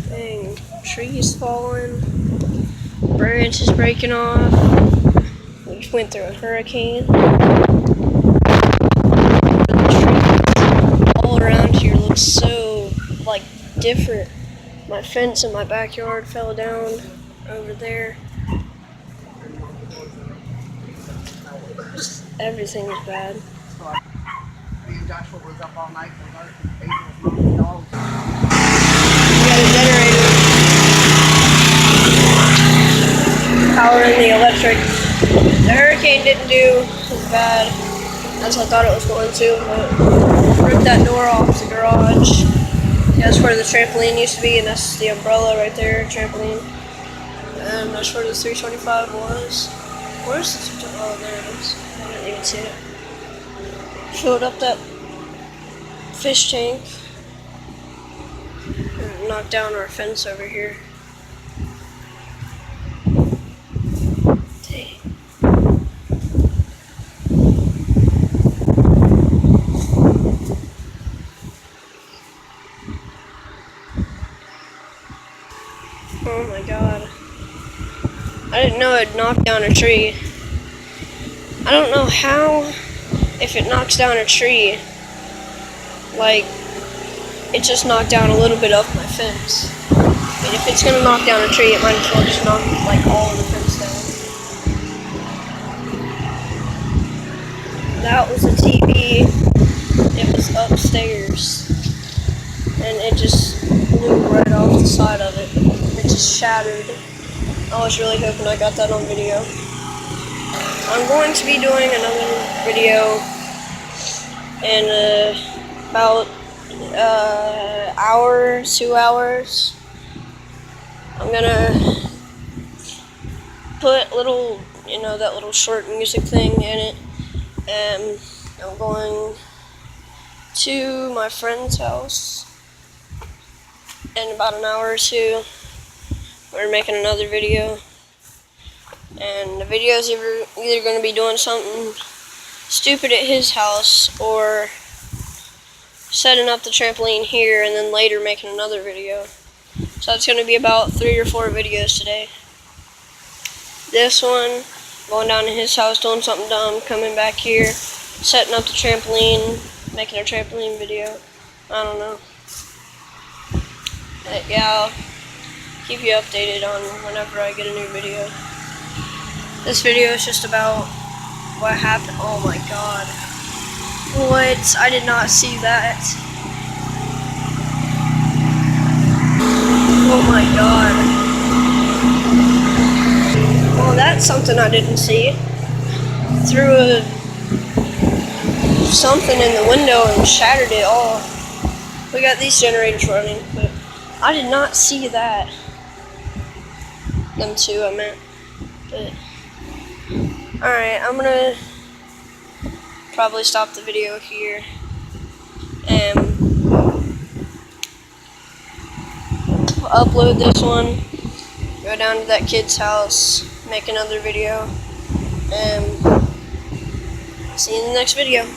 Dang, trees falling, branches breaking off. We just went through a hurricane. The trees all around here look so, like, different. My fence in my backyard fell down over there. Everything is bad. Me and Joshua was up all night with our April's dogs. We got a generator powering the electric. The hurricane didn't do as bad as I thought it was going to, but ripped that door off the garage. That's where the trampoline used to be, and that's the umbrella right there, trampoline. And that's where the 325 was. Where's the 325? Oh, there it is. I didn't even see it. Filled up that fish tank. And knocked down our fence over here. Dang. Oh my god. I didn't know it knocked down a tree. I don't know how, if it knocks down a tree, like, it just knocked down a little bit off my fence. And if it's gonna knock down a tree, it might as well just knock, like, all of the fence down. That was a TV. It was upstairs. And it just blew right off the side of it. It just shattered. I was really hoping I got that on video. I'm going to be doing another video in about hour, 2 hours. I'm gonna put little, that little short music thing in it, and I'm going to my friend's house in about an hour or two. We're making another video, and the video is either going to be doing something stupid at his house or setting up the trampoline here and then later making another video. So it's going to be about 3 or 4 videos today. This one, going down to his house doing something dumb, coming back here, setting up the trampoline, making a trampoline video. I don't know. But yeah, I'll keep you updated on whenever I get a new video. This video is just about what happened. Oh my god. What? I did not see that. Oh my god. Well, that's something I didn't see. Threw something in the window and shattered it all. We got these generators running, but I did not see that. Them two, I meant. But alright, I'm gonna probably stop the video here and upload this one, go down to that kid's house, make another video, and see you in the next video.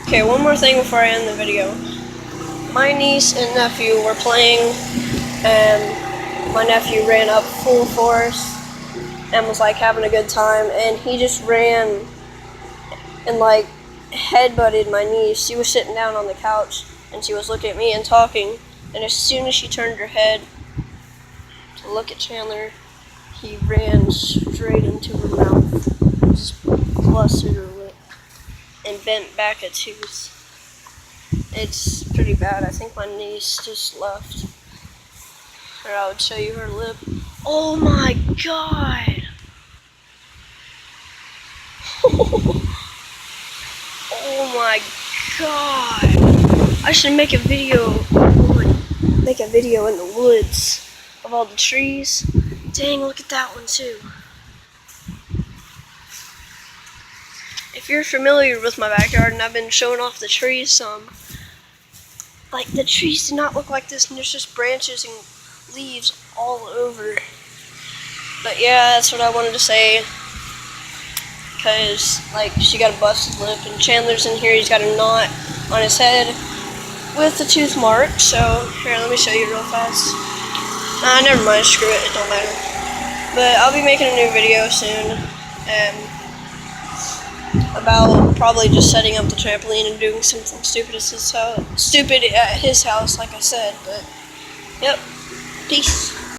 Okay, one more thing before I end the video. My niece and nephew were playing, and my nephew ran up full force and was like having a good time, and he just ran and like headbutted my niece. She was sitting down on the couch and she was looking at me and talking, and as soon as she turned her head to look at Chandler, he ran straight into her mouth, just busted her lip and bent back a tooth. It's pretty bad. I think my niece just left. Or I would show you her lip. Oh my god! Oh my god! I should make a video. Make a video in the woods of all the trees. Dang, look at that one too. If you're familiar with my backyard, and I've been showing off the trees some, like the trees do not look like this, and there's just branches and leaves all over. But yeah, that's what I wanted to say, because like she got a busted lip, and Chandler's in here, he's got a knot on his head with a tooth mark. So here, let me show you real fast. Never mind, screw it, it don't matter. But I'll be making a new video soon. About probably just setting up the trampoline and doing something stupid at his house, like I said. But yep, peace.